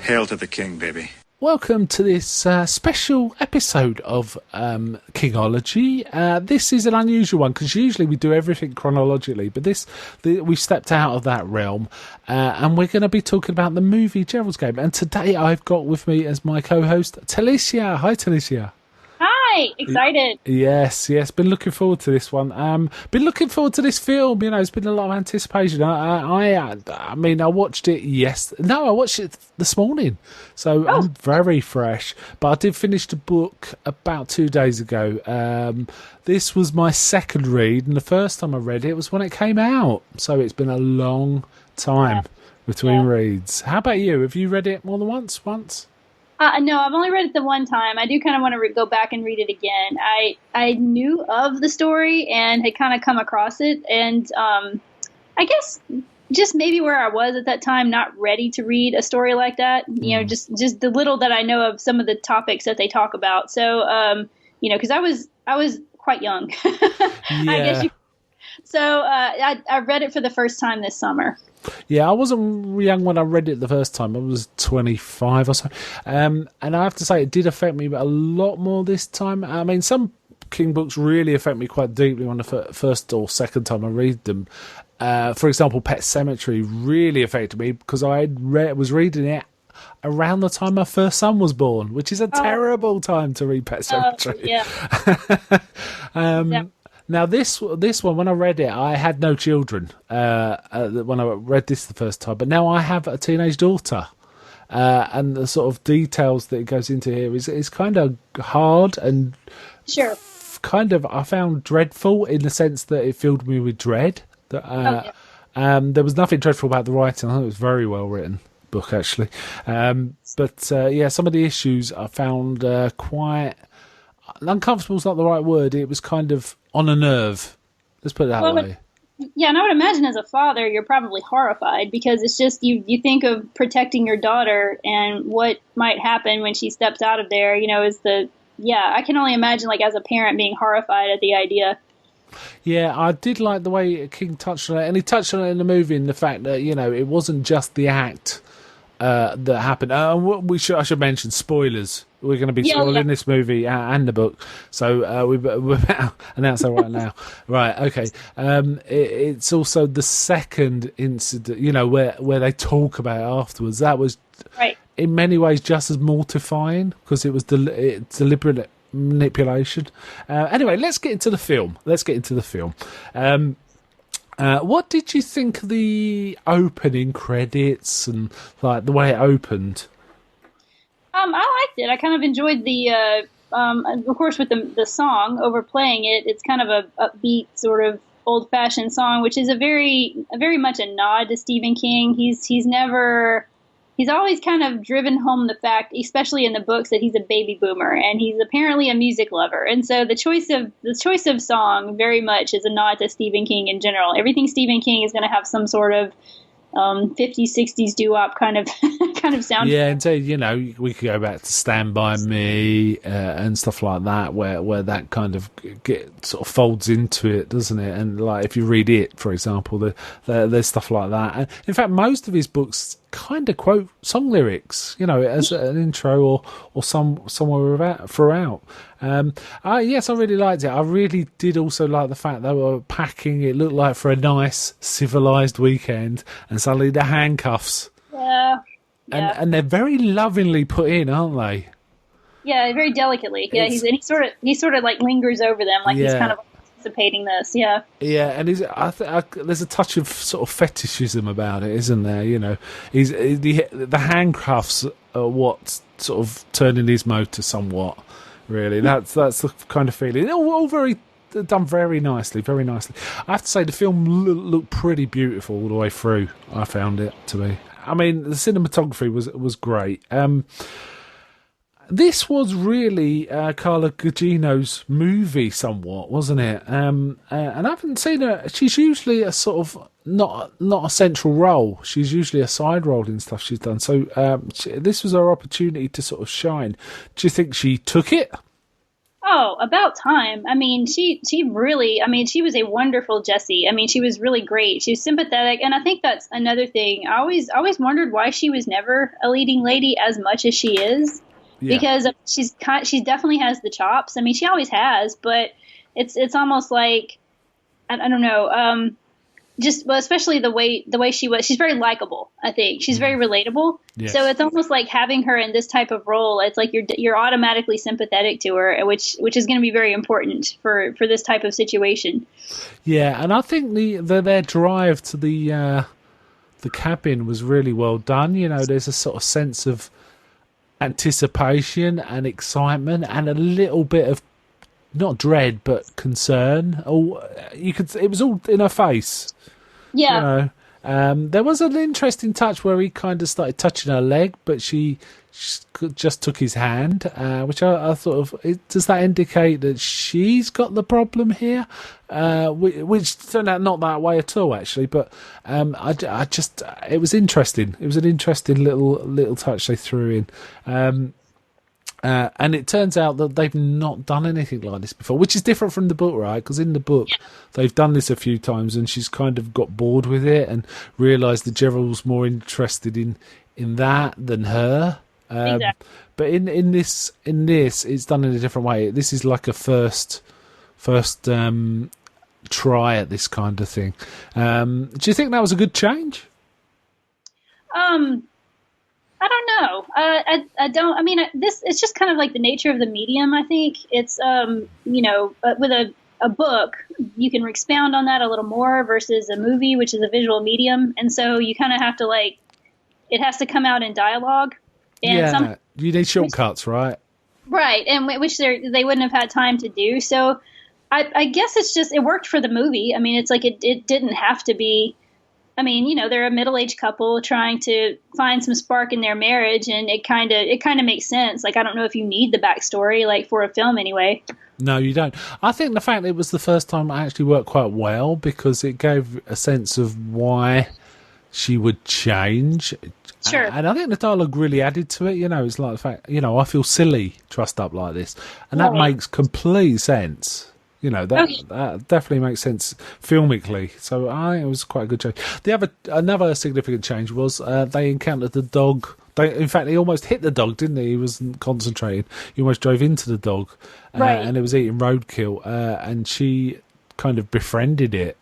Hail to the king, baby. Welcome to this special episode of Kingology. This is an unusual one because usually we do everything chronologically, but we stepped out of that realm and we're going to be talking about the movie Geralds Game. And today I've got with me as my co-host Talicia. Hi, Talicia. Hi, excited. Yes, been looking forward to this one. Been looking forward to this film. You know, it's been a lot of anticipation. I mean, I watched it I watched it this morning, so I'm very fresh. But I did finish the book about 2 days ago. This was my second read, and the first time I read it was when it came out. So it's been a long time between reads. How about you? Have you read it more than once? No, I've only read it the one time. I do kind of want to go back and read it again. I knew of the story and had kind of come across it, and I guess just maybe where I was at that time, not ready to read a story like that. You know, just the little that I know of some of the topics that they talk about. So, because I was quite young. I guess I read it for the first time this summer. Yeah, I wasn't young when I read it the first time. I was 25 or so. And I have to say, it did affect me a lot more this time. I mean, some King books really affect me quite deeply on the first or second time I read them. For example, Pet Sematary really affected me because I was reading it around the time my first son was born, which is a terrible time to read Pet Sematary. Now, this one, when I read it, I had no children when I read this the first time, but now I have a teenage daughter, and the sort of details that it goes into here is kind of hard and kind of, I found, dreadful in the sense that it filled me with dread. There was nothing dreadful about the writing. I thought it was very well written book, actually. But some of the issues I found quite... Uncomfortable is not the right word. It was kind of on a nerve. Let's put it that way. Yeah, and I would imagine as a father, you're probably horrified because it's just you think of protecting your daughter and what might happen when she steps out of there. You know, I can only imagine, like, as a parent being horrified at the idea. Yeah, I did like the way King touched on it, and he touched on it in the movie, in the fact that, you know, it wasn't just the act that happened. I should mention spoilers. We're going to be spoiling this movie and the book, so we're about to announce that right now. Right, okay. It's also the second incident, you know, where they talk about it afterwards. That was, in many ways, just as mortifying because it was deliberate manipulation. Anyway, let's get into the film. What did you think of the opening credits and, like, the way it opened? I liked it. I kind of enjoyed the, of course, with the song overplaying it. It's kind of a upbeat sort of old-fashioned song, which is a very much a nod to Stephen King. He's always kind of driven home the fact, especially in the books, that he's a baby boomer and he's apparently a music lover. And so the choice of song very much is a nod to Stephen King in general. Everything Stephen King is going to have some sort of 50s, 60s doo-wop kind of sound. Yeah, and so, you know, we could go back to Stand By Me and stuff like that, where that kind of sort of folds into it, doesn't it? And, like, if you read it, for example, there's stuff like that. And in fact, most of his books kind of quote song lyrics, you know, as an intro or somewhere throughout. Yes, I really liked it. I really did also like the fact they were packing, it looked like, for a nice civilised weekend, and suddenly the handcuffs. Yeah. And they're very lovingly put in, aren't they? Yeah, very delicately. Yeah, he sort of like lingers over them, like he's kind of anticipating this. Yeah. Yeah, and there's a touch of sort of fetishism about it, isn't there? You know, the handcuffs are what sort of turning his motor somewhat. Really, that's the kind of feeling. All very done, very nicely, very nicely. I have to say, the film looked pretty beautiful all the way through. I found it to be. I mean, the cinematography was great. This was really Carla Gugino's movie, somewhat, wasn't it? And I haven't seen her. She's usually a sort of not a central role. She's usually a side role in stuff she's done. So this was her opportunity to sort of shine. Do you think she took it? Oh, about time. I mean, she really, I mean, she was a wonderful Jessie. I mean, she was really great. She was sympathetic, and I think that's another thing. I always wondered why she was never a leading lady as much as she is, Yeah. because she definitely has the chops. I mean, she always has, but it's almost like I don't know. Just well, especially the way she was, she's very likable. I think she's very relatable. So Yes. it's almost like having her in this type of role. It's like you're automatically sympathetic to her, which is going to be very important for this type of situation. Yeah, and I think their drive to the cabin was really well done. You know, there's a sort of sense of anticipation and excitement, and a little bit of not dread but concern. Oh, you could. It was all in her face. You Yeah. know, there was an interesting touch where he kind of started touching her leg, but she just took his hand, which I thought of. Does that indicate that she's got the problem here? Which turned out not that way at all, actually. But I just, it was interesting. It was an interesting little touch they threw in. And it turns out that they've not done anything like this before, which is different from the book, right? Because in the book, they've done this a few times, and she's kind of got bored with it and realised that Gerald's more interested in that than her. Exactly. But in this, it's done in a different way. This is like a first try at this kind of thing. Do you think that was a good change? Um. I don't know. I don't. I mean, this it's just kind of like the nature of the medium. I think it's with a book, you can expound on that a little more versus a movie, which is a visual medium, and so you kind of have to it has to come out in dialogue. And Yeah, you need shortcuts, right? right, and which they wouldn't have had time to do. So I guess it's just it worked for the movie. I mean, it's like it didn't have to be. I mean, they're a middle-aged couple trying to find some spark in their marriage, and it kind of makes sense. Like, I don't know if you need the backstory, like for a film anyway. No, you don't. I think the fact that it was the first time it actually worked quite well because it gave a sense of why she would change. Sure. And I think the dialogue really added to it. It's like the fact, I feel silly trussed up like this. And that makes complete sense. That definitely makes sense filmically. So I think it was quite a good change. Another significant change was they encountered the dog. In fact, he almost hit the dog, didn't he? He wasn't concentrating. He almost drove into the dog, and it was eating roadkill. And she kind of befriended it,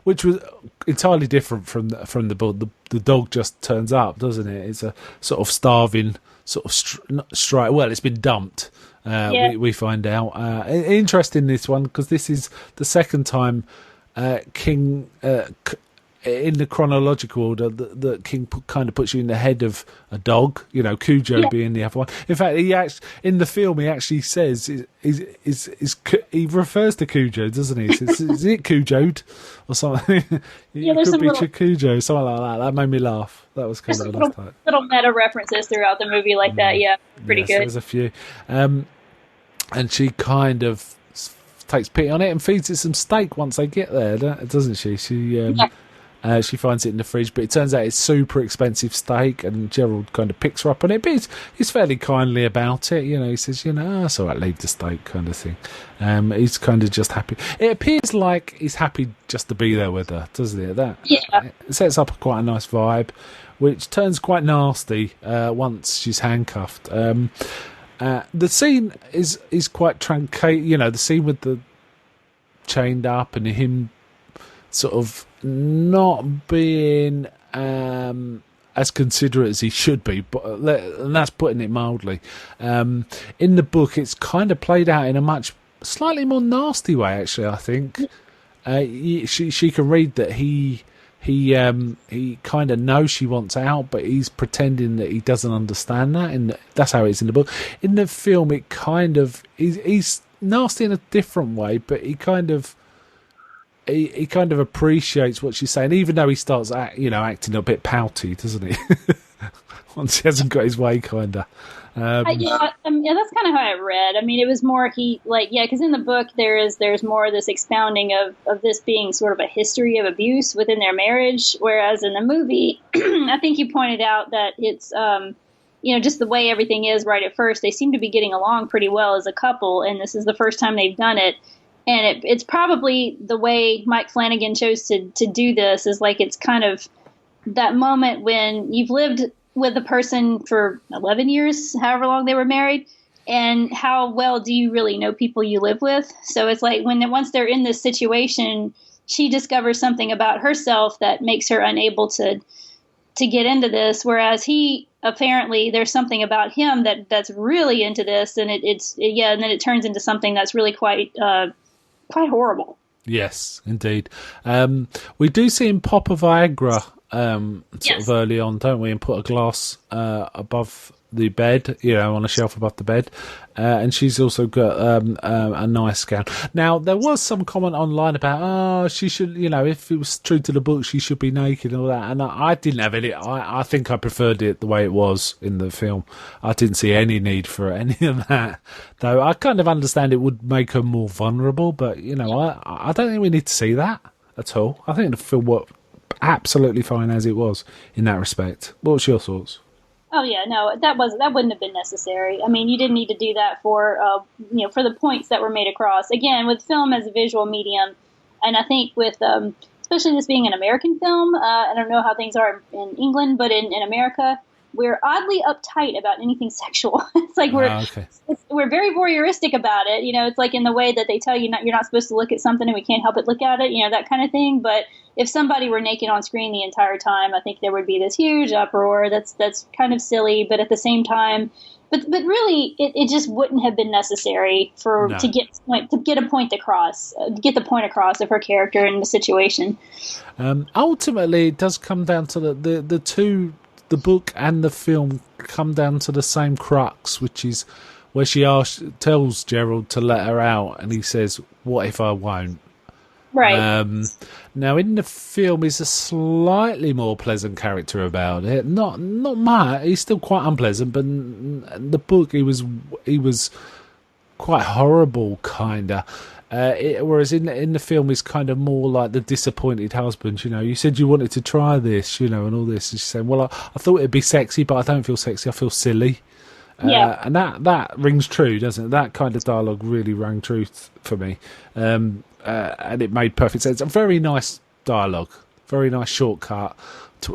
which was entirely different from the book. The dog just turns up, doesn't it? It's a sort of starving, sort of strike. Well, it's been dumped. We find out. Interesting, this one, because this is the second time King, in the chronological order, that King kind of puts you in the head of a dog. Cujo being the other one. In fact, in the film he actually says he refers to Cujo, doesn't he? He says, is it Cujo'd or something? It could be Cujo, something like that. That made me laugh. That was kind of a nice touch. Little meta references throughout the movie like that. Yeah, pretty good. There's a few. And she kind of takes pity on it and feeds it some steak once they get there, doesn't she? She finds it in the fridge, but it turns out it's super expensive steak, and Gerald kind of picks her up on it, but he's fairly kindly about it. He says, it's all right, leave the steak, kind of thing. He's kind of just happy. It appears like he's happy just to be there with her, doesn't it? It sets up quite a nice vibe, which turns quite nasty once she's handcuffed. The scene is quite truncated. The scene with the chained up and him sort of not being as considerate as he should be, and that's putting it mildly. In the book, it's kind of played out in a much slightly more nasty way, actually. I think she can read that he kind of knows she wants out, but he's pretending that he doesn't understand that, and that's how it is in the book. In the film, it kind of he's nasty in a different way, but he kind of appreciates what she's saying, even though he starts acting a bit pouty, doesn't he? Once he hasn't got his way, kind of. That's kind of how I read. I mean, it was more because in the book there's more of this expounding of this being sort of a history of abuse within their marriage, whereas in the movie, I think you pointed out that it's just the way everything is right at first, they seem to be getting along pretty well as a couple, and this is the first time they've done it. And it's probably the way Mike Flanagan chose to do this is like it's kind of that moment when you've lived with a person for 11 years, however long they were married, and how well do you really know people you live with? So it's like once they're in this situation, she discovers something about herself that makes her unable to get into this, whereas he apparently there's something about him that's really into this, and and then it turns into something that's really quite horrible. Yes, indeed. We do see him pop a Viagra sort of early on, don't we? And put a glass above the bed, on a shelf above the bed. And she's also got a nice gown. Now, there was some comment online about, she should, if it was true to the book, she should be naked and all that. And I didn't have any. I think I preferred it the way it was in the film. I didn't see any need for any of that. Though I kind of understand it would make her more vulnerable, but, I don't think we need to see that at all. I think the film worked absolutely fine as it was in that respect. What's your thoughts? Oh yeah, no, that wouldn't have been necessary. I mean, you didn't need to do that for for the points that were made across. Again, with film as a visual medium, and I think with especially this being an American film, I don't know how things are in England, but in America, we're oddly uptight about anything sexual. It's like we're very voyeuristic about it. It's like in the way that they tell you you're not supposed to look at something and we can't help but look at it. That kind of thing. But if somebody were naked on screen the entire time, I think there would be this huge uproar. That's kind of silly, but at the same time, but really, it just wouldn't have been necessary to get a point across, get the point across of her character and the situation. Ultimately, it does come down to the two. The book and the film come down to the same crux, which is where she tells Gerald to let her out, and he says, "What if I won't?" Right. Now, in the film, he's a slightly more pleasant character about it. Not much. He's still quite unpleasant, but in the book, he was quite horrible, kinda. Whereas in the film, he's kind of more like the disappointed husband. You said you wanted to try this, and all this. And she's saying, "Well, I thought it'd be sexy, but I don't feel sexy. I feel silly." And that rings true, doesn't it? That kind of dialogue really rang true for me, and it made perfect sense. A very nice dialogue, very nice shortcut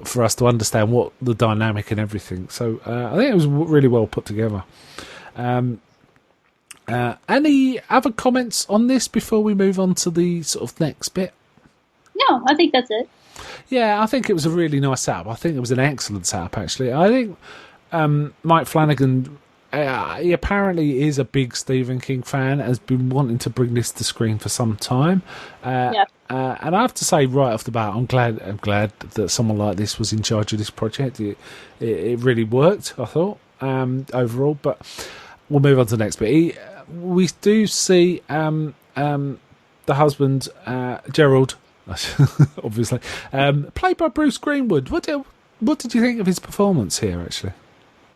for us to understand what the dynamic and everything. So I think it was really well put together. Any other comments on this before we move on to the sort of next bit? No, I think that's it. Yeah, I think it was a really nice setup. I think it was an excellent setup, actually. I think Mike Flanagan, he apparently is a big Stephen King fan, has been wanting to bring this to screen for some time. And I have to say, right off the bat, I'm glad that someone like this was in charge of this project. It really worked, I thought, overall. But we'll move on to the next bit. We do see the husband, Gerald, obviously, played by Bruce Greenwood. What did you think of his performance here, actually?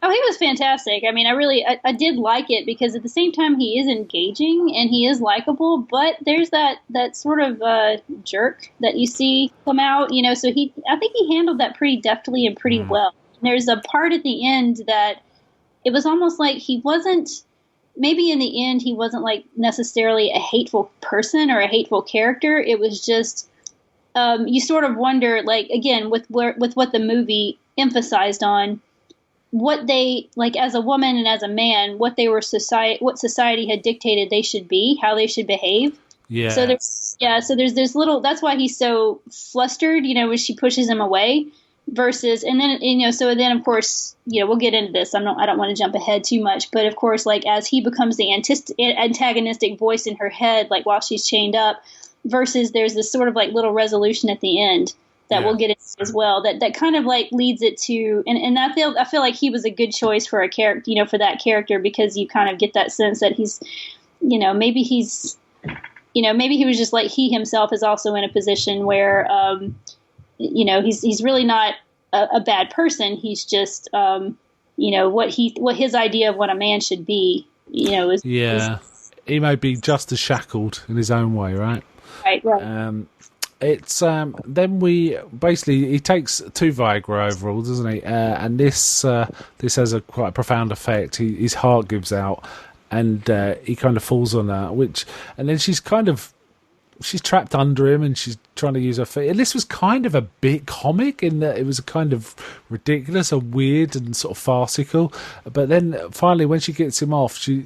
Oh, he was fantastic. I mean, I did like it because at the same time he is engaging and he is likable, but there's that sort of jerk that you see come out, so I think he handled that pretty deftly and pretty well. And there's a part at the end that it was almost like he wasn't, maybe in the end he wasn't like necessarily a hateful person or a hateful character. It was just, you sort of wonder, like, again, with what the movie emphasized on, what they, like, as a woman and as a man, what society had dictated they should be, how they should behave. Yeah. So there's this little, that's why he's so flustered, when she pushes him away versus, and then, so then of course, we'll get into this. I don't want to jump ahead too much, but of course, like, as he becomes the antagonistic voice in her head, like while she's chained up, versus there's this sort of like little resolution at the end that we'll get into as well, that kind of like leads it to, and I feel like he was a good choice for a character, for that character, because you kind of get that sense that he's, maybe he was just like, he himself is also in a position where, he's really not a bad person. He's just, what his idea of what a man should be, is. Yeah. He may be just as shackled in his own way, right? Right. it's then we basically he takes 2 Viagra overall, doesn't he? And this has a quite profound effect. His heart gives out, and he kind of falls on her, and then she's trapped under him and she's trying to use her feet. And this was kind of a bit comic in that it was kind of ridiculous and weird and sort of farcical. But then finally, when she gets him off, she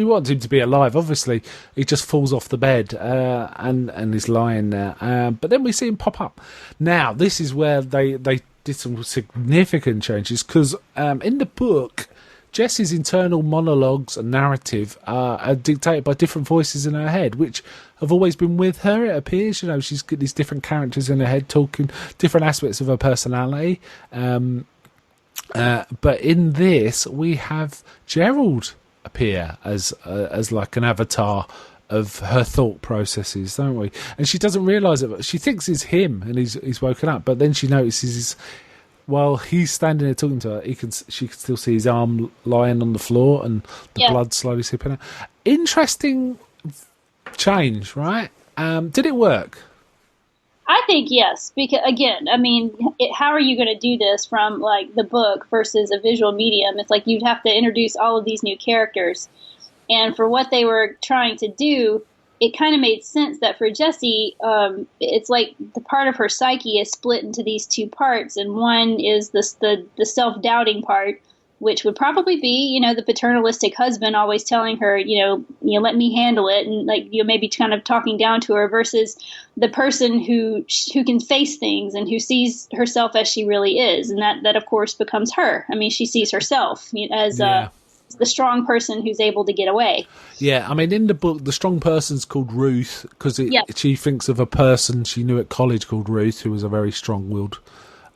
wants him to be alive. Obviously, he just falls off the bed and is lying there. But then we see him pop up. Now, this is where they did some significant changes because in the book, Jessie's internal monologues and narrative are dictated by different voices in her head, which have always been with her, it appears. She's got these different characters in her head talking different aspects of her personality. But in this, we have Gerald appear as like an avatar of her thought processes, don't we? And she doesn't realise it, but she thinks it's him and he's woken up, but then she notices while he's standing there talking to her, she can still see his arm lying on the floor and the blood slowly sipping out. Interesting change, right? Did it work? I think yes, because again, I mean, how are you going to do this from like the book versus a visual medium? It's like you'd have to introduce all of these new characters, and for what they were trying to do, it kind of made sense that for Jessie, it's like the part of her psyche is split into these 2 parts, and one is the self-doubting part, which would probably be, the paternalistic husband always telling her, let me handle it, and like maybe kind of talking down to her, versus the person who can face things and who sees herself as she really is, and that of course becomes her. I mean, she sees herself as the strong person who's able to get away. Yeah, I mean, in the book, the strong person's called Ruth because she thinks of a person she knew at college called Ruth, who was a very strong-willed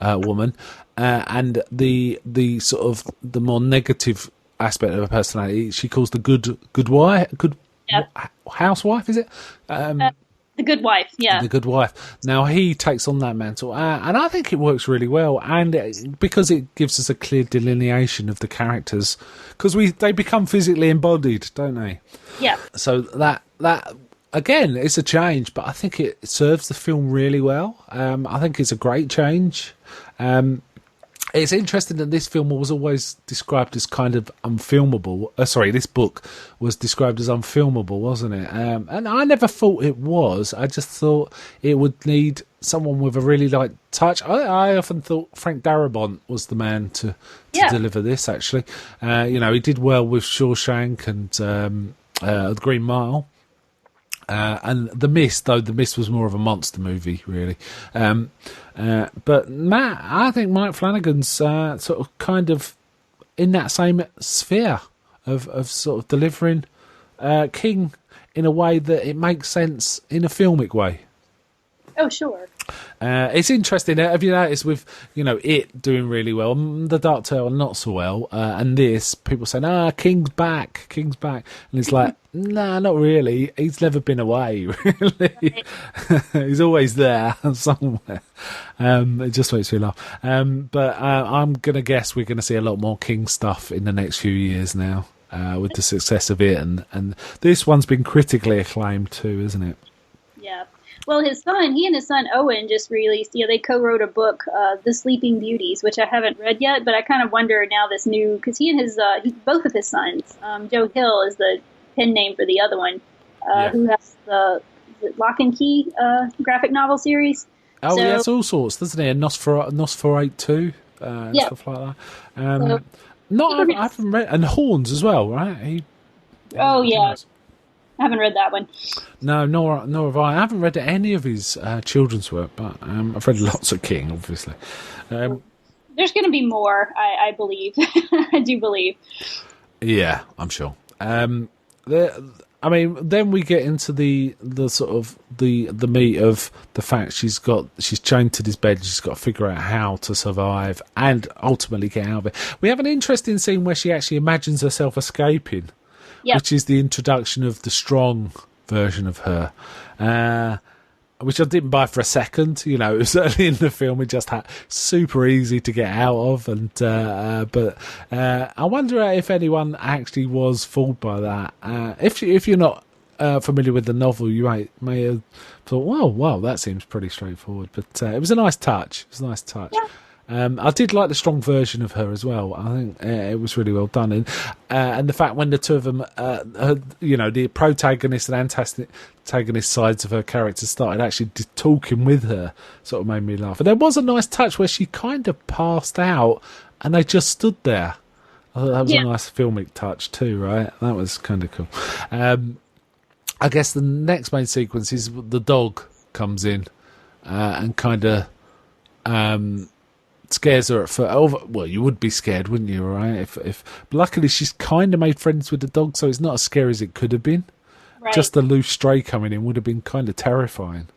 woman, and the sort of the more negative aspect of her personality she calls the good wife, housewife, is it? The good wife, yeah. The good wife. Now, he takes on that mantle, and I think it works really well, and because it gives us a clear delineation of the characters, because they become physically embodied, don't they? Yeah. So that again, it's a change, but I think it serves the film really well. I think it's a great change. It's interesting that this film was always described as kind of unfilmable. This book was described as unfilmable, wasn't it? And I never thought it was. I just thought it would need someone with a really light touch. I often thought Frank Darabont was the man to deliver this, actually. He did well with Shawshank and The Green Mile. And The Mist, though The Mist was more of a monster movie, really. But I think Mike Flanagan's sort of kind of in that same sphere of sort of delivering King in a way that it makes sense in a filmic way. Oh, sure. It's interesting. Have you noticed with it doing really well, The Dark Tower not so well, and this people saying, King's back, and it's like, nah, not really. He's never been away. Really, he's always there somewhere. It just makes me laugh. But I'm gonna guess we're gonna see a lot more King stuff in the next few years now, with the success of it, and this one's been critically acclaimed too, isn't it? Yeah. Well, he and his son Owen just released, they co-wrote a book, The Sleeping Beauties, which I haven't read yet, but I kind of wonder now this new, because he and both of his sons, Joe Hill is the pen name for the other one, who has the Lock and Key graphic novel series. Oh, so, it's all sorts, doesn't he? And Nosferatu, stuff like that. I haven't read, and Horns as well, right? I haven't read that one. No, nor have I. I haven't read any of his children's work, but I've read lots of King, obviously. There's going to be more, I believe. I do believe. Yeah, I'm sure. Then we get into the sort of the meat of the fact she's chained to this bed. She's got to figure out how to survive and ultimately get out of it. We have an interesting scene where she actually imagines herself escaping. Yep. Which is the introduction of the strong version of her, which I didn't buy for a second. It was early in the film. It just had super easy to get out of, but I wonder if anyone actually was fooled by that. If you're not familiar with the novel, you may have thought, wow, that seems pretty straightforward. But it was a nice touch. It was a nice touch. Yeah. I did like the strong version of her as well. I think it was really well done, and the fact when the two of them, the protagonist and antagonist sides of her character started actually talking with her, sort of made me laugh. And there was a nice touch where she kind of passed out, and they just stood there. I thought that was a nice filmic touch too, right? That was kind of cool. I guess the next main sequence is the dog comes in and kind of scares her at first. Well, you would be scared, wouldn't you? Right? If luckily she's kind of made friends with the dog, so it's not as scary as it could have been. Right. Just the loose stray coming in would have been kind of terrifying.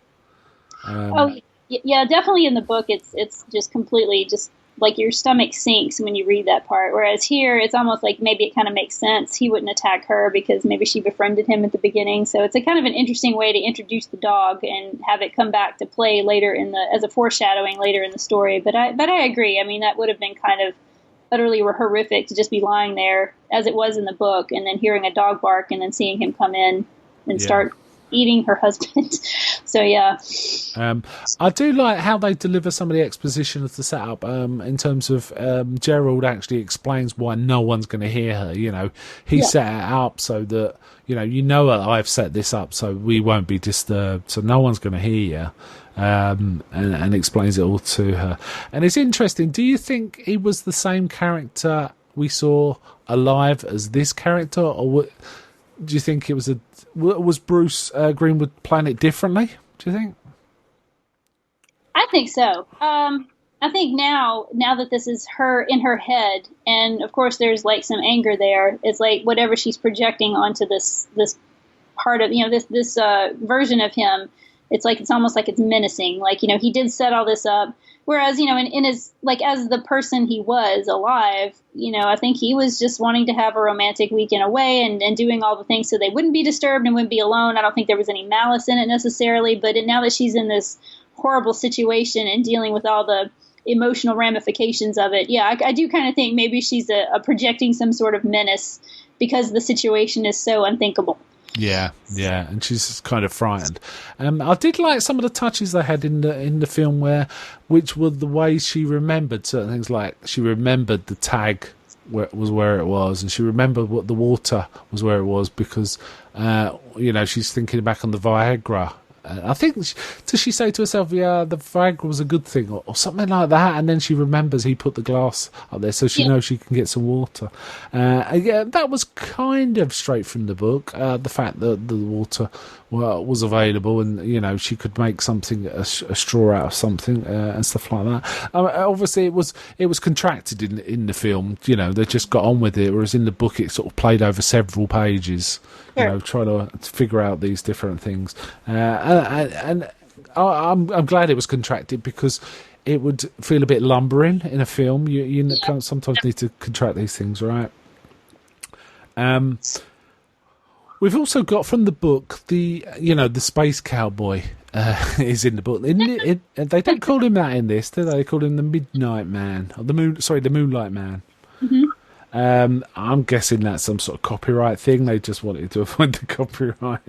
Yeah, definitely. In the book, it's just completely just like your stomach sinks when you read that part. Whereas here, it's almost like maybe it kind of makes sense. He wouldn't attack her because maybe she befriended him at the beginning. So it's a kind of an interesting way to introduce the dog and have it come back to play later as a foreshadowing later in the story. But I agree. I mean, that would have been kind of utterly horrific to just be lying there as it was in the book, and then hearing a dog bark and then seeing him come in and start eating her husband. So yeah. I do like how they deliver some of the exposition of the setup, in terms of Gerald actually explains why no one's going to hear her. He set it up so that I've set this up so we won't be disturbed, so no one's going to hear you. And explains it all to her. And it's interesting, do you think he was the same character we saw alive as this character, or do you think it was Bruce Greenwood playing it differently? Do you think? I think so. I think now that this is her in her head, and of course there's like some anger there. It's like whatever she's projecting onto this part of this version of him. It's almost like it's menacing. Like he did set all this up. Whereas, in his, like, as the person he was alive, I think he was just wanting to have a romantic weekend away and doing all the things so they wouldn't be disturbed and wouldn't be alone. I don't think there was any malice in it necessarily. But now that she's in this horrible situation and dealing with all the emotional ramifications of it, I do kind of think maybe she's a projecting some sort of menace because the situation is so unthinkable. Yeah, and she's kind of frightened. I did like some of the touches they had in the film which were the ways she remembered certain things. Like she remembered the tag where it was, and she remembered what the water was where it was because she's thinking back on the Viagra. I think, does she say to herself, yeah, the Viagra was a good thing, or something like that, and then she remembers he put the glass up there so she knows she can get some water. That was kind of straight from the book, the fact that the water was available and, she could make something, a straw out of something, and stuff like that. Obviously, it was contracted in the film, they just got on with it, whereas in the book it sort of played over several pages. Trying to figure out these different things, and I'm glad it was contracted because it would feel a bit lumbering in a film. You sometimes need to contract these things, right? We've also got from the book the space cowboy is in the book. They don't call him that in this, do they? They call him the Midnight Man, or the Moonlight Man. Mm-hmm. I'm guessing that's some sort of copyright thing. They just wanted to avoid the copyright.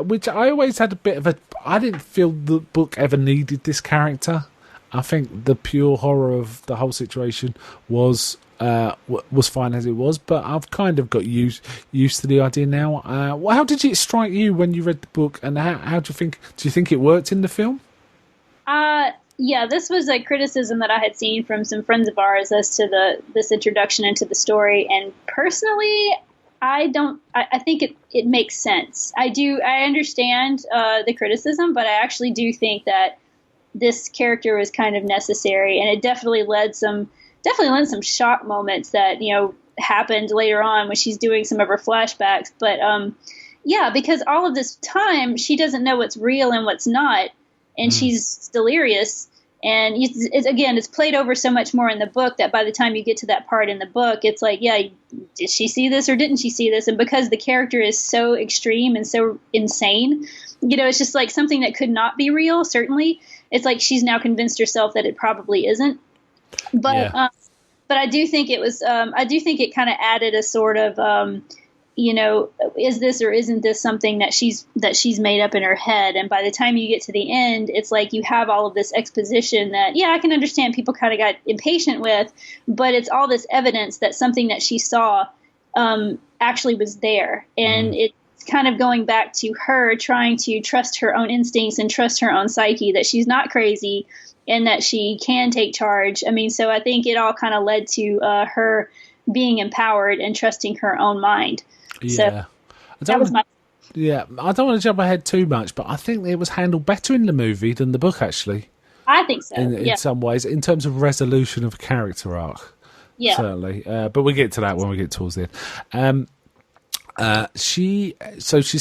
Which I always had a bit of I didn't feel the book ever needed this character. I think the pure horror of the whole situation was fine as it was, but I've kind of got used to the idea now. How did it strike you when you read the book, and how do you think it worked in the film? Yeah, this was a criticism that I had seen from some friends of ours as to this introduction into the story. And personally, I think it makes sense. I understand the criticism, but I actually do think that this character was kind of necessary, and it definitely led some shock moments that happened later on when she's doing some of her flashbacks. But because all of this time she doesn't know what's real and what's not. And she's delirious, and it's played over so much more in the book that by the time you get to that part in the book, it's like, did she see this or didn't she see this? And because the character is so extreme and so insane, it's just like something that could not be real. Certainly, it's like she's now convinced herself that it probably isn't. But I do think it was. I do think it kind of added a sort of is this or isn't this something that she's made up in her head? And by the time you get to the end, it's like you have all of this exposition that, I can understand people kind of got impatient with, but it's all this evidence that something that she saw actually was there. And it's kind of going back to her trying to trust her own instincts and trust her own psyche, that she's not crazy and that she can take charge. I mean, so I think it all kind of led to her being empowered and trusting her own mind. Yeah. So that was my... Yeah, I don't want to jump ahead too much, but I think it was handled better in the movie than the book, actually. I think so, in some ways, in terms of resolution of a character arc. Yeah. Certainly. But we'll get to that when we get towards the end. She's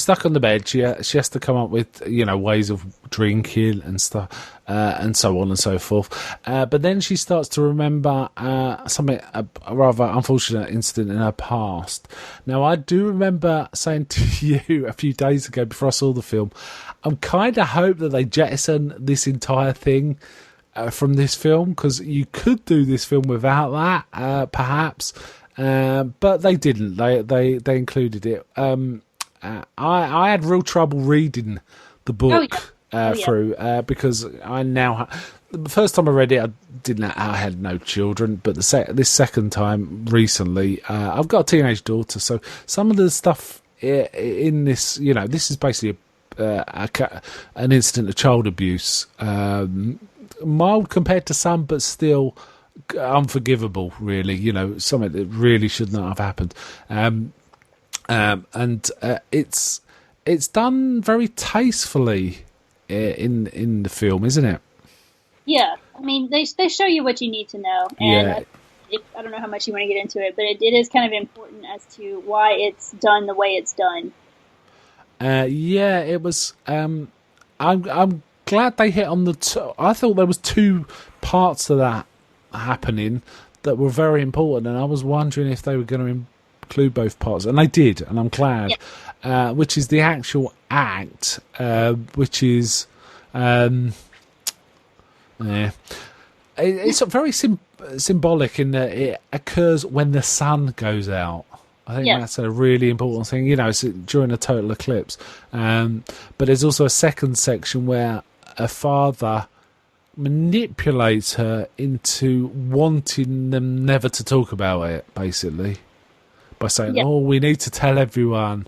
stuck on the bed. She has to come up with ways of drinking and stuff, and so on and so forth. But then she starts to remember a rather unfortunate incident in her past. Now, I do remember saying to you a few days ago before I saw the film, I'm kind of hope that they jettison this entire thing from this film, because you could do this film without that, perhaps. But they didn't. They included it. I had real trouble reading the book through because I now the first time I read it, I had no children, but this second time recently, I've got a teenage daughter, so some of the stuff in this, this is basically an incident of child abuse, mild compared to some, but still unforgivable, really. Something that really should not have happened. It's done very tastefully in the film, isn't it? Yeah, I mean, they show you what you need to know, and I don't know how much you want to get into it, but it is kind of important as to why it's done the way it's done. It was. I'm glad they hit on the. I thought there was two parts to that happening that were very important, and I was wondering if they were going to include both parts, and they did, and I'm glad. Yeah. Which is the actual act, which is it's very symbolic in that it occurs when the sun goes out. I think that's a really important thing. It's during a total eclipse, but there's also a second section where a father manipulates her into wanting them never to talk about it, basically, by saying, we need to tell everyone.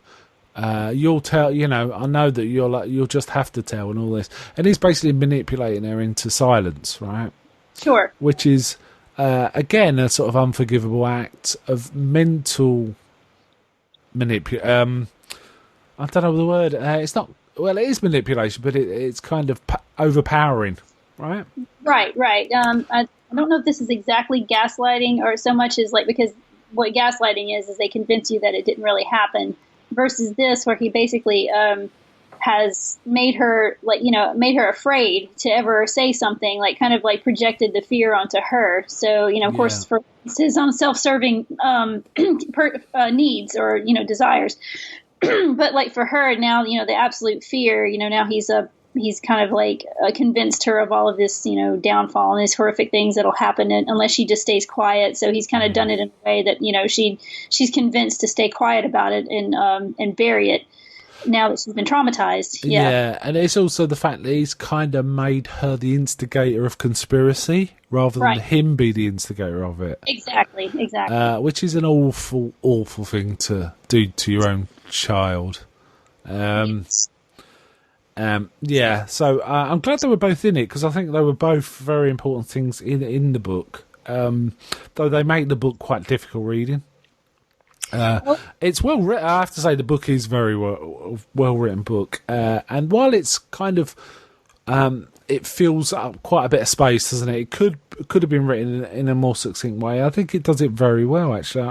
You'll tell, I know that you'll just have to tell, and all this. And he's basically manipulating her into silence, right? Sure. Which is, again, a sort of unforgivable act of mental manipulation. I don't know the word. It's not, it is manipulation, but it's kind of overpowering. Right. I don't know if this is exactly gaslighting or so much as because what gaslighting is they convince you that it didn't really happen, versus this where he basically has made her made her afraid to ever say something, kind of projected the fear onto her. So of course for his own self-serving needs or desires, but for her now the absolute fear. Now he's kind of convinced her of all of this, downfall and these horrific things that'll happen unless she just stays quiet. So he's kind of done it in a way that, she's convinced to stay quiet about it and bury it now that she's been traumatized. Yeah. And it's also the fact that he's kind of made her the instigator of conspiracy rather than him be the instigator of it. Exactly. Which is an awful, awful thing to do to your own child. So I'm glad they were both in it, because I think they were both very important things in the book, though they make the book quite difficult reading. It's well written. I have to say the book is very well written book, and while it's kind of it fills up quite a bit of space, doesn't it? It could have been written in a more succinct way. I think it does it very well, actually.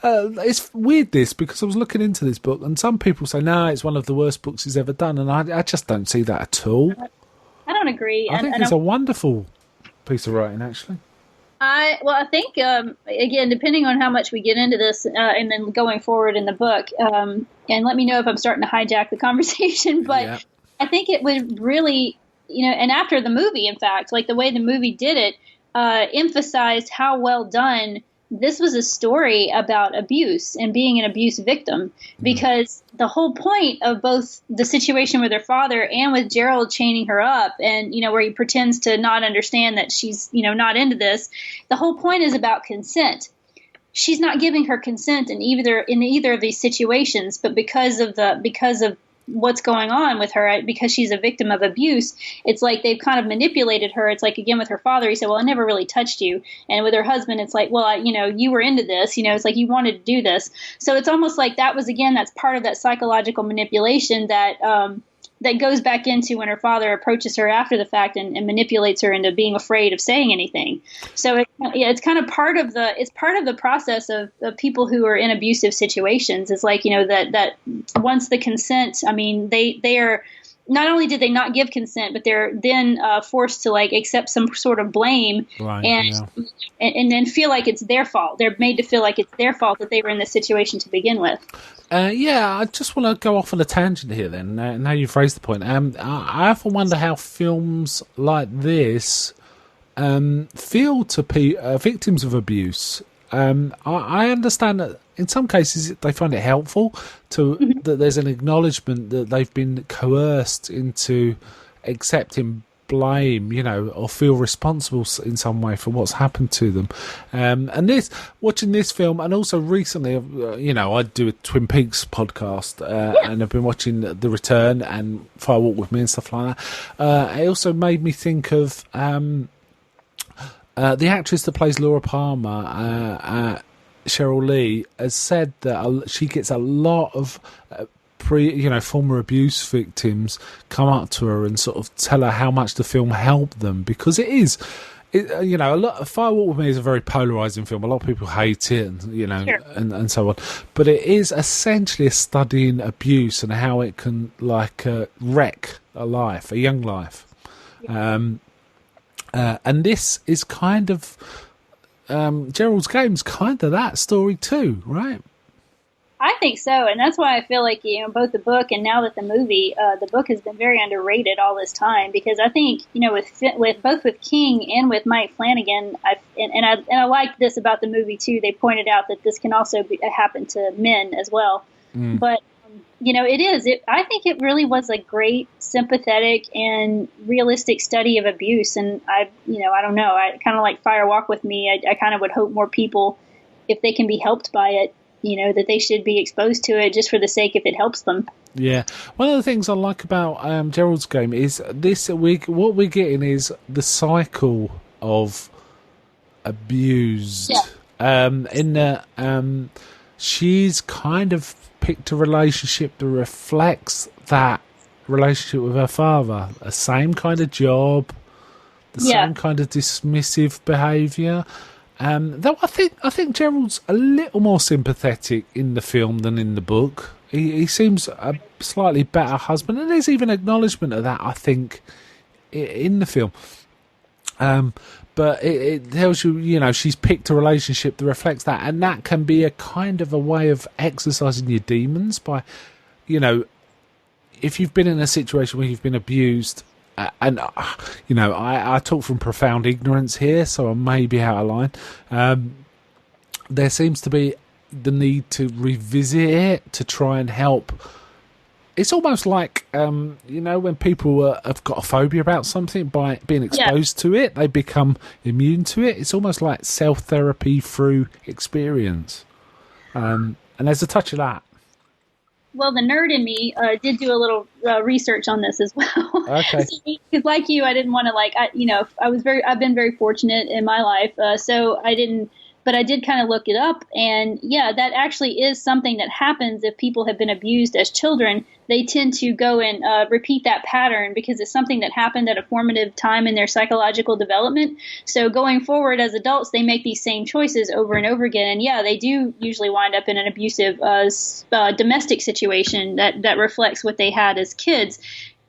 It's weird this, because I was looking into this book, and some people say, no, it's one of the worst books he's ever done, and I just don't see that at all. I don't agree. I think it's a wonderful piece of writing, actually. I think, again, depending on how much we get into this and then going forward in the book, and let me know if I'm starting to hijack the conversation, but I think it would really... and after the movie, in fact, the way the movie did it, emphasized how well done this was a story about abuse and being an abuse victim, because the whole point of both the situation with her father and with Gerald chaining her up and, where he pretends to not understand that she's, not into this, the whole point is about consent. She's not giving her consent in either of these situations, but because of what's going on with her, because she's a victim of abuse, it's like they've kind of manipulated her. It's like, again, with her father, he said, well, I never really touched you. And with her husband, it's like, well, you were into this, it's like you wanted to do this. So it's almost like that's part of that psychological manipulation that goes back into when her father approaches her after the fact and manipulates her into being afraid of saying anything. So it's kind of part of the process of people who are in abusive situations. It's like, that once the consent, they are, not only did they not give consent, but they're then forced to accept some sort of blame, and then feel like it's their fault. They're made to feel like it's their fault that they were in this situation to begin with. I just want to go off on a tangent here then. Now you've raised the point. I often wonder how films like this feel to victims of abuse. I understand that in some cases they find it helpful that there's an acknowledgement that they've been coerced into accepting blame, or feel responsible in some way for what's happened to them. And watching this film, and also recently, I do a Twin Peaks podcast, and I've been watching The Return and Fire Walk with Me and stuff like that. It also made me think of the actress that plays Laura Palmer, Cheryl Lee, has said that she gets a lot of former abuse victims come up to her and sort of tell her how much the film helped them, because a lot of Fire Walk with Me is a very polarizing film. A lot of people hate it, and Sure. and so on. But it is essentially a study in abuse and how it can wreck a young life. And this is kind of Gerald's Game's kind of that story too, right? I think so, and that's why I feel like both the book and now that the movie, the book has been very underrated all this time, because I think with both with King and with Mike Flanagan, I like this about the movie too. They pointed out that this can also happen to men as well, but it is. I think it really was a great, sympathetic, and realistic study of abuse, and I don't know. I kind of like Fire Walk with Me. I kind of would hope more people, if they can be helped by it, that they should be exposed to it just for the sake if it helps them. Yeah. One of the things I like about Gerald's Game is what we're getting is the cycle of abused. Yeah. She's kind of picked a relationship that reflects that relationship with her father. The same kind of job, the same kind of dismissive behaviour. Though I think Gerald's a little more sympathetic in the film than in the book. He seems a slightly better husband, and there's even acknowledgement of that, I think, in the film. But it tells you, she's picked a relationship that reflects that, and that can be a kind of a way of exercising your demons by, if you've been in a situation where you've been abused. I talk from profound ignorance here, so I may be out of line. There seems to be the need to revisit it to try and help. It's almost like, when people have got a phobia about something, by being exposed to it, they become immune to it. It's almost like self-therapy through experience. And there's a touch of that. Well, the nerd in me did do a little research on this as well. Okay. Because like you, I didn't want to I've been very fortunate in my life, so I didn't. But I did kind of look it up, and that actually is something that happens if people have been abused as children. They tend to go and repeat that pattern because it's something that happened at a formative time in their psychological development. So going forward as adults, they make these same choices over and over again. And they do usually wind up in an abusive domestic situation that reflects what they had as kids.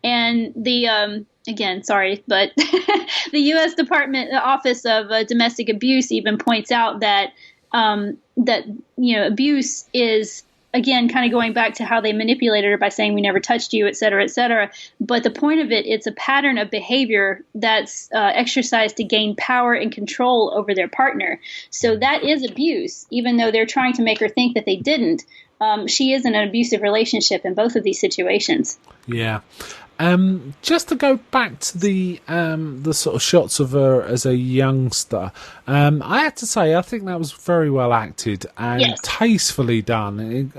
And the again, sorry, but the U.S. Office of Domestic Abuse even points out that abuse is again, kind of going back to how they manipulated her by saying we never touched you, et cetera, et cetera. But the point of it, it's a pattern of behavior that's exercised to gain power and control over their partner. So that is abuse, even though they're trying to make her think that they didn't. She is in an abusive relationship in both of these situations. Yeah. Just to go back to the sort of shots of her as a youngster, I have to say I think that was very well acted and tastefully done.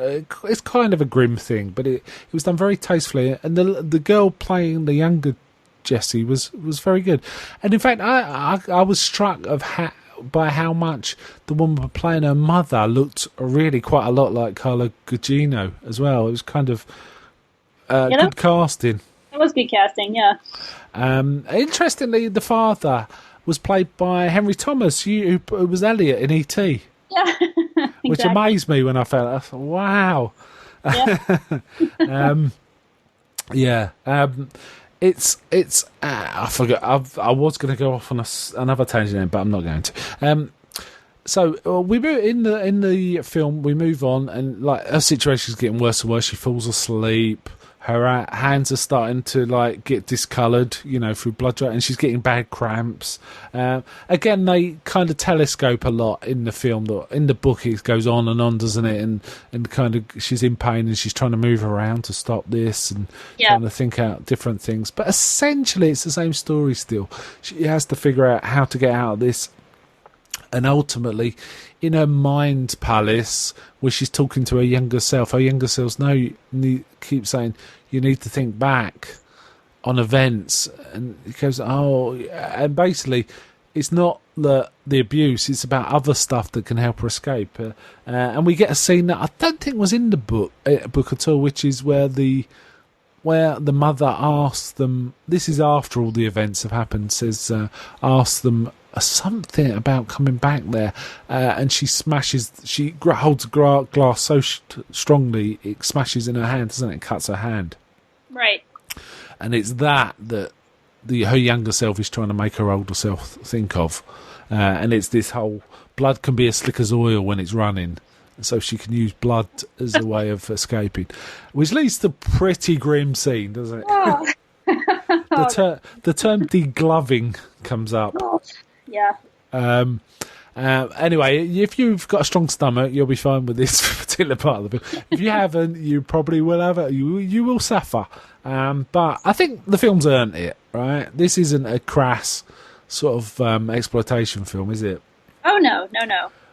It's kind of a grim thing, but it was done very tastefully, and the girl playing the younger Jessie was very good. And in fact, I was struck by how much the woman playing her mother looked really quite a lot like Carla Gugino as well. It was kind of good casting. It was good casting, yeah. Interestingly, the father was played by Henry Thomas, who was Elliot in E.T. Yeah, exactly. Which amazed me when I felt, I thought, wow. Yeah. It's. I forgot. I was going to go off on another tangent, then, but I'm not going to. So we move in the film. We move on, and like her situation's getting worse and worse. She falls asleep. Her hands are starting to like get discoloured, through blood drought, and she's getting bad cramps. Again, they kind of telescope a lot in the film. In the book, it goes on and on, doesn't it? And kind of she's in pain and she's trying to move around to stop this and trying to think out different things. But essentially, it's the same story still. She has to figure out how to get out of this. And ultimately, in her mind palace, where she's talking to her younger self keeps saying, you need to think back on events. And it goes, and basically, it's not the abuse, it's about other stuff that can help her escape. And we get a scene that I don't think was in the book at all, which is where the mother asks them, this is after all the events have happened, asks them something about coming back there, and she holds a glass so strongly it smashes in her hand, doesn't it? Cuts her hand. Right. And it's that her younger self is trying to make her older self think of, and it's this whole blood can be as slick as oil when it's running, so she can use blood as a way of escaping, which leads to a pretty grim scene, doesn't it? Oh. The term degloving comes up. Oh. Yeah. Anyway, if you've got a strong stomach, you'll be fine with this particular part of the film. If you haven't, you probably will have it. You will suffer. But I think the film's earned it, right? This isn't a crass sort of exploitation film, is it? Oh, no.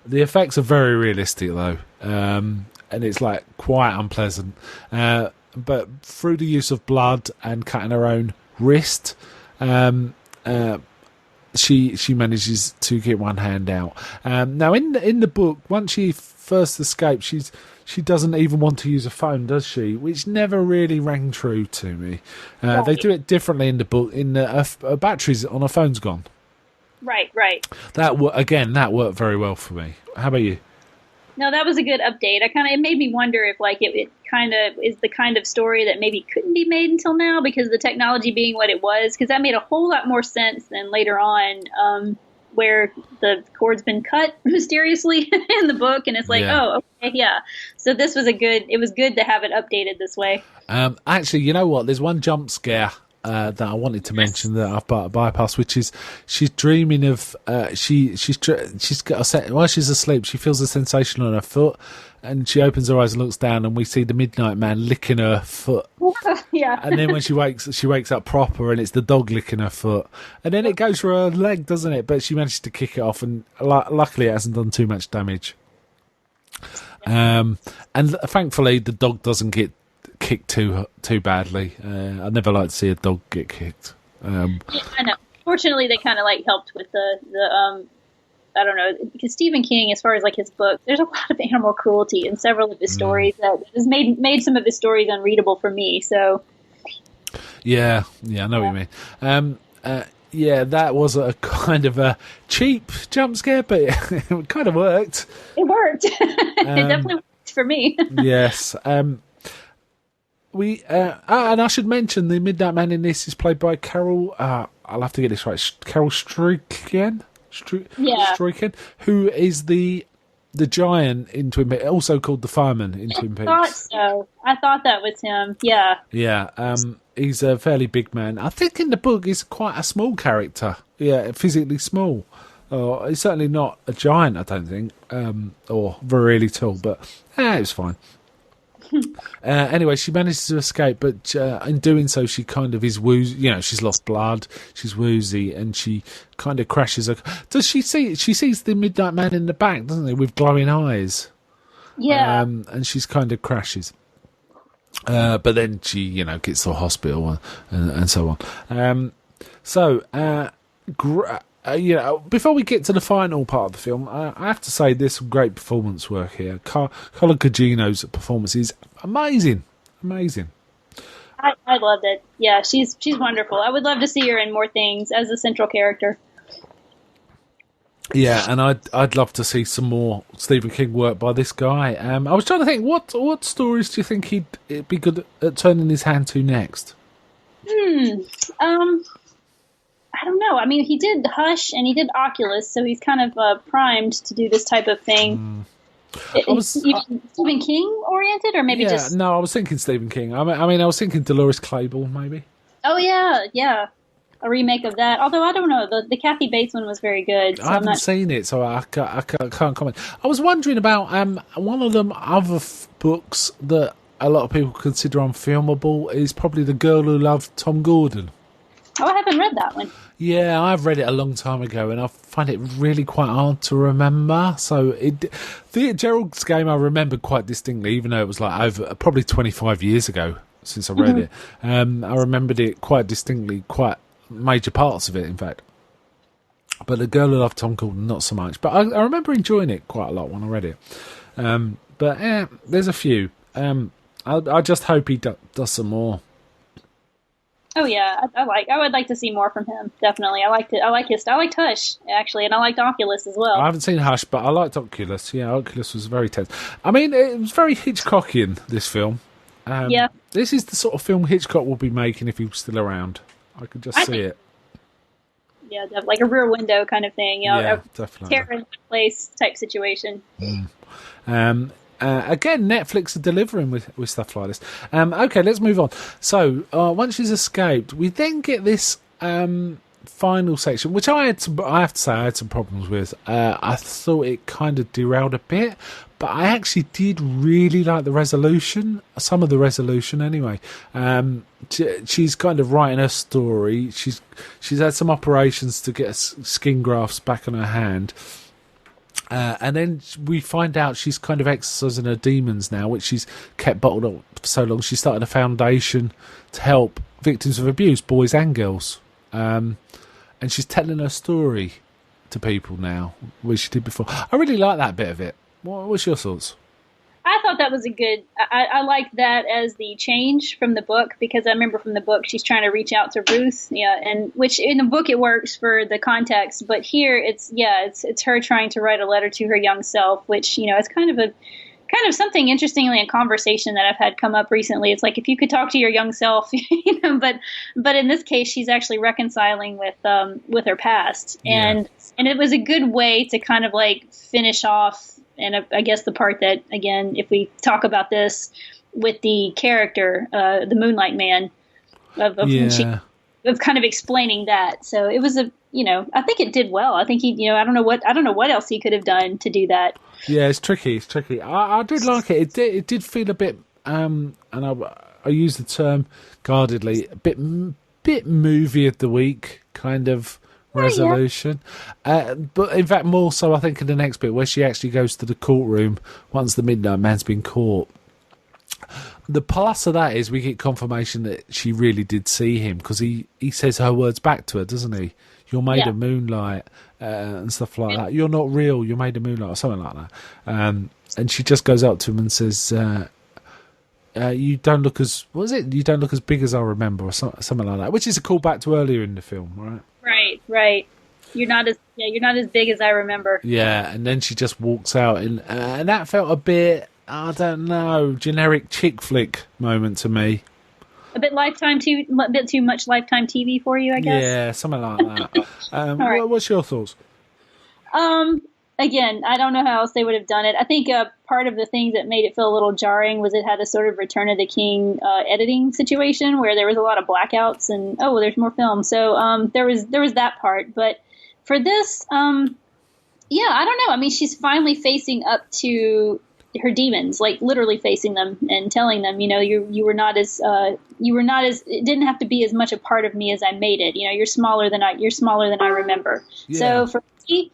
The effects are very realistic, though. And it's like quite unpleasant. But through the use of blood and cutting her own wrist, she manages to get one hand out. Now, in the book, once she first escapes, she doesn't even want to use a phone, does she? Which never really rang true to me. Right. They do it differently in the book. In her batteries on her phone's gone. Right. That worked very well for me. How about you? No, that was a good update. It made me wonder if it kind of is the kind of story that maybe couldn't be made until now because of the technology being what it was. Because that made a whole lot more sense than later on, where the cord's been cut mysteriously in the book, and it's like, oh, okay, yeah. So this was it was good to have it updated this way. Actually, you know what? There's one jump scare that I wanted to mention that I've bypassed, which is she's dreaming of she's got a set while she's asleep. She feels a sensation on her foot, and she opens her eyes and looks down, and we see the Midnight Man licking her foot. Yeah. And then when she wakes up proper, and it's the dog licking her foot, and then it goes for her leg, doesn't it? But she manages to kick it off, and luckily it hasn't done too much damage. And thankfully the dog doesn't get kicked too badly. I never like to see a dog get kicked. Yeah, I know. Fortunately, they kind of helped with the I don't know, because Stephen King, as far as his book, there's a lot of animal cruelty in several of his stories that has made some of his stories unreadable for me. So yeah, I know what you mean. Yeah, that was a kind of a cheap jump scare, but it kind of worked. It worked. It definitely worked for me. Yes. And I should mention the Midnight Man in this is played by Carol. I'll have to get this right. Carol Struycken. Struycken, who is the the giant in Twin Peaks, also called the fireman in Twin Peaks. I thought so. I thought that was him. Yeah. Yeah, he's a fairly big man. I think in the book he's quite a small character. Yeah, physically small. He's certainly not a giant, I don't think, or really tall, but it was fine. Anyway, she manages to escape, but in doing so, she kind of is woozy. You know, she's lost blood, she's woozy, and she kind of crashes. Does she see? She sees the Midnight Man in the back, doesn't she, with glowing eyes? Yeah. And she's kind of crashes. But then she, gets to the hospital and so on. Before we get to the final part of the film, I have to say there's some great performance work here. Carla Gugino's performance is amazing. I loved it. Yeah, she's wonderful. I would love to see her in more things as a central character. Yeah, and I'd love to see some more Stephen King work by this guy. I was trying to think, what stories do you think he'd be good at turning his hand to next? I don't know. I mean, he did Hush and he did Oculus, so he's kind of primed to do this type of thing. Stephen King oriented, or maybe just? No, I was thinking Stephen King. I mean, I was thinking Dolores Claiborne, maybe. Oh yeah, a remake of that. Although I don't know, the Kathy Bates one was very good. So I haven't seen it, so I can't comment. I was wondering about one of them other books that a lot of people consider unfilmable is probably The Girl Who Loved Tom Gordon. Oh, I haven't read that one. Yeah, I've read it a long time ago, and I find it really quite hard to remember. So the Geralds Game I remember quite distinctly, even though it was like over probably 25 years ago since I read it. I remembered it quite distinctly, quite major parts of it, in fact. But The Girl Who Loved Tom Gordon, not so much. But I remember enjoying it quite a lot when I read it. But there's a few. I just hope he does some more. Oh yeah, I would like to see more from him. Definitely, I liked Hush actually, and I liked Oculus as well. I haven't seen Hush, but I liked Oculus. Yeah, Oculus was very tense. I mean, it was very Hitchcockian, this film. Yeah, this is the sort of film Hitchcock will be making if he was still around. I could just see it. Yeah, like a Rear Window kind of thing. Yeah, definitely. Terror in place type situation. Again, Netflix are delivering with stuff like this. Okay, let's move on. So, once she's escaped, we then get this final section, which I have to say I had some problems with. I thought it kind of derailed a bit, but I actually did really like the resolution, some of the resolution anyway. She's kind of writing her story. She's had some operations to get skin grafts back on her hand. And then we find out she's kind of exercising her demons now, which she's kept bottled up for so long. She started a foundation to help victims of abuse, boys and girls. And she's telling her story to people now, which she did before. I really like that bit of it. What's your thoughts? I thought that was I liked that as the change from the book, because I remember from the book she's trying to reach out to Ruth, and which in the book it works for the context, but here it's her trying to write a letter to her young self, which it's kind of something interestingly a conversation that I've had come up recently. It's like if you could talk to your young self, but in this case she's actually reconciling with her past, and it was a good way to kind of like finish off. And I guess the part that, again, if we talk about this with the character, the Moonlight Man, of kind of explaining that. So it was I think it did well. I think he, I don't know what else he could have done to do that. Yeah, it's tricky. I did like it. It did feel a bit, and I use the term guardedly, a bit movie of the week kind of resolution. But in fact more so I think in the next bit where she actually goes to the courtroom once the Midnight Man's been caught. The plus of that is we get confirmation that she really did see him, because he says her words back to her, doesn't he? You're made of moonlight, and stuff like that. You're not real, you're made of moonlight, or something like that. And she just goes up to him and says, you don't look as big as I remember, or something like that, which is a callback to earlier in the film, right? Right. You're not as big as I remember. Yeah, and then she just walks out, and that felt a bit, I don't know, generic chick flick moment to me. A bit too much Lifetime TV for you, I guess. Yeah, something like that. Right. What's your thoughts? again, I don't know how else they would have done it. I think part of the things that made it feel a little jarring was it had a sort of Return of the King editing situation where there was a lot of blackouts and oh, well, there's more film. So there was that part. But for this, yeah, I don't know. I mean, she's finally facing up to her demons, like literally facing them and telling them, you were not as it didn't have to be as much a part of me as I made it. You're smaller than I remember. Yeah. So for me,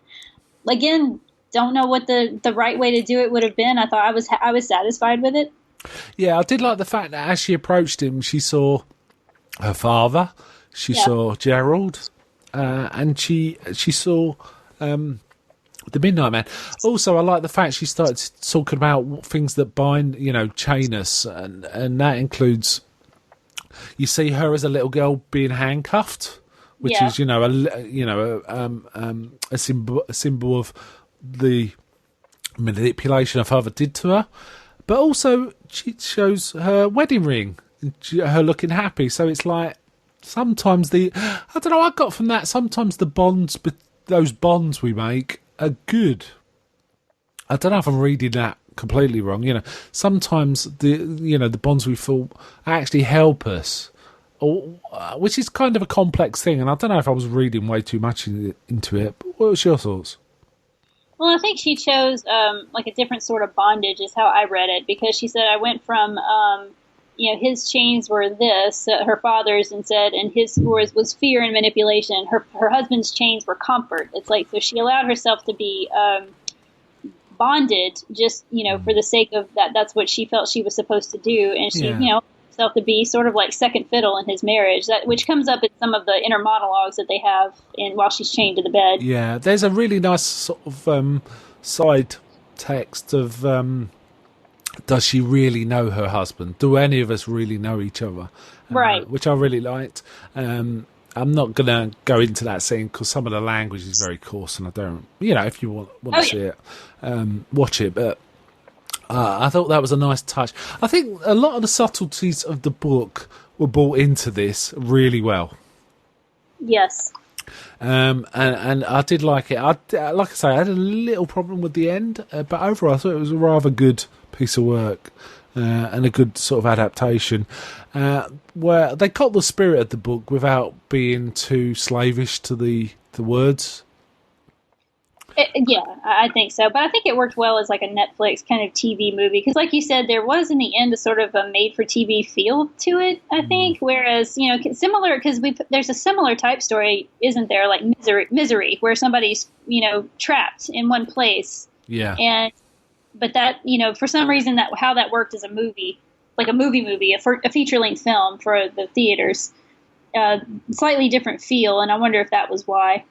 again, don't know what the right way to do it would have been. I thought I was satisfied with it. Yeah, I did like the fact that as she approached him, she saw her father, she saw Gerald, and she saw the Midnight Man. Also, I like the fact she started talking about things that bind, chain us, and that includes. You see her as a little girl being handcuffed, which is a symbol of the manipulation her father did to her, but also she shows her wedding ring, her looking happy. So it's like sometimes I don't know. I got from that sometimes the bonds, but those bonds we make are good. I don't know if I'm reading that completely wrong. Sometimes the bonds we feel actually help us, which is kind of a complex thing. And I don't know if I was reading way too much into it. But what was your thoughts? Well, I think she chose like a different sort of bondage is how I read it, because she said I went from his chains were this, her father's, and said, and his was fear and manipulation. Her husband's chains were comfort. It's like, so she allowed herself to be bonded just, for the sake of that. That's what she felt she was supposed to do. And she, herself to be sort of like second fiddle in his marriage, which comes up in some of the inner monologues that they have while she's chained to the bed. Yeah, there's a really nice sort of side text of does she really know her husband? Do any of us really know each other? Right. Which I really liked. I'm not going to go into that scene because some of the language is very coarse and I don't, if you want to see it, watch it. But I thought that was a nice touch. I think a lot of the subtleties of the book were brought into this really well. Yes. And I did like it. Like I say, I had a little problem with the end, but overall I thought it was a rather good piece of work and a good sort of adaptation where they caught the spirit of the book without being too slavish to the words. Yeah, I think so. But I think it worked well as like a Netflix kind of TV movie. Because like you said, there was in the end a sort of a made-for-TV feel to it, I think. Whereas, similar, because there's a similar type story, isn't there? Like Misery, where somebody's, trapped in one place. Yeah. But that, for some reason, how that worked as a movie, like a movie, a feature-length film for the theaters, slightly different feel. And I wonder if that was why.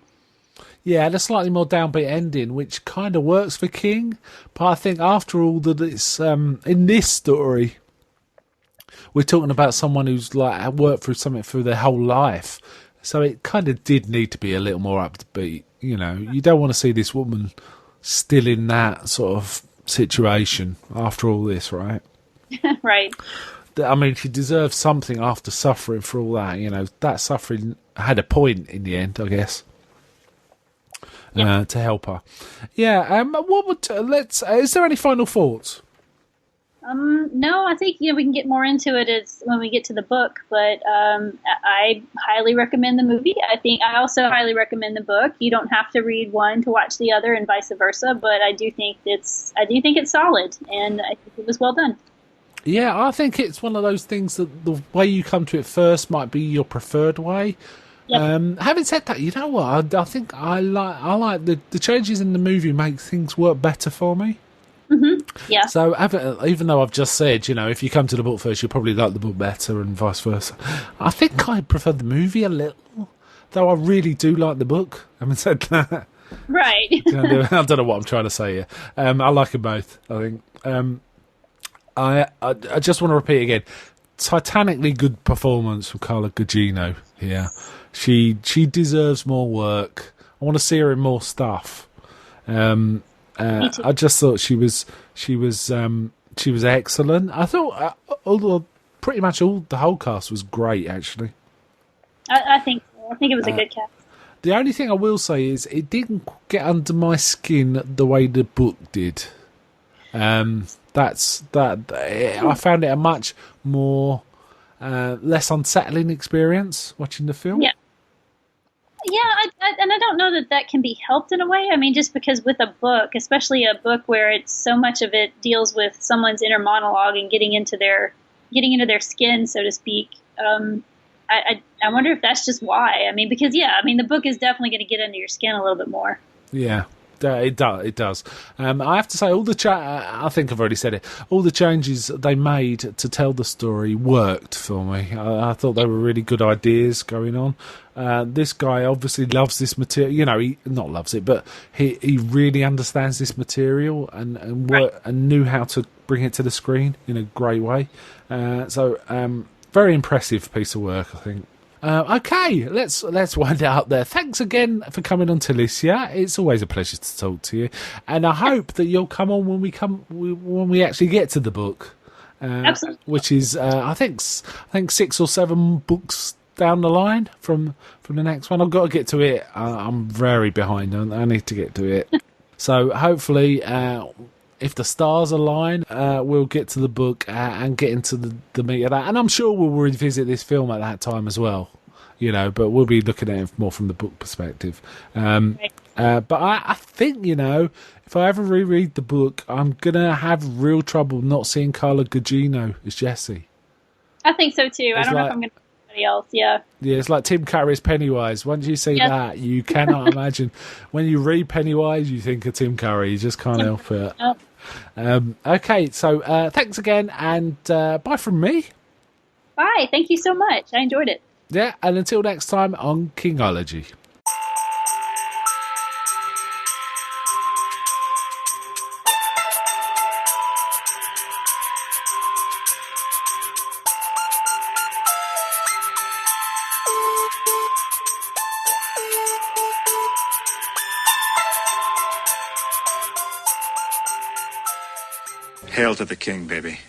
Yeah, and a slightly more downbeat ending, which kind of works for King. But I think after all that it's in this story, we're talking about someone who's like worked through something through their whole life. So it kind of did need to be a little more upbeat. You don't want to see this woman still in that sort of situation after all this, right? Right. I mean, she deserves something after suffering for all that. That suffering had a point in the end, I guess. To help her. Yeah. What would is there any final thoughts? No, I think we can get more into it when we get to the book. But I highly recommend the movie. I also highly recommend the book. You don't have to read one to watch the other, and vice versa. But I do think it's solid, and I think it was well done. Yeah, I think it's one of those things that the way you come to it first might be your preferred way. Yep. Having said that, you know what? I think I like the changes in the movie make things work better for me. Mm-hmm. Yeah. So even though I've just said, if you come to the book first, you'll probably like the book better and vice versa. I think I prefer the movie a little, though I really do like the book. Having said that. Right. I don't know what I'm trying to say here. I like them both, I think. I just want to repeat again. Titanically good performance from Carla Gugino here. She deserves more work. I want to see her in more stuff. I just thought she was excellent. I thought pretty much the whole cast was great. Actually, I think it was a good cast. The only thing I will say is it didn't get under my skin the way the book did. That's that. I found it a much more less unsettling experience watching the film. Yeah. And I don't know that can be helped in a way. I mean, just because with a book, especially a book where it's so much of it deals with someone's inner monologue and getting into their skin, so to speak. I wonder if that's just why. I mean, because the book is definitely going to get under your skin a little bit more. Yeah. It does. I have to say, I think I've already said it. All the changes they made to tell the story worked for me. I thought they were really good ideas going on. This guy obviously loves this material. You know, he not loves it, but he really understands this material and knew how to bring it to the screen in a great way. So very impressive piece of work, I think. Okay, let's wind it up there. Thanks again for coming on, Talicia. It's always a pleasure to talk to you, and I hope that you'll come on when we actually get to the book, Absolutely. which is I think 6 or 7 books down the line from the next one. I've got to get to it. I'm very behind. I need to get to it. So hopefully, if the stars align, we'll get to the book and get into the meat of that. And I'm sure we'll revisit this film at that time as well, you know, but we'll be looking at it more from the book perspective. But I think, you know, if I ever reread the book, I'm going to have real trouble not seeing Carla Gugino as Jessie. I think so too. I don't know if I'm going to see anybody else. Yeah. Yeah, it's like Tim Curry's Pennywise. Once you see that, you cannot imagine. When you read Pennywise, you think of Tim Curry. You just can't help it. Oh. Okay, so thanks again, and bye from me. Bye. Thank you so much. I enjoyed it. Yeah, and until next time on Kingology. Hail to the king, baby.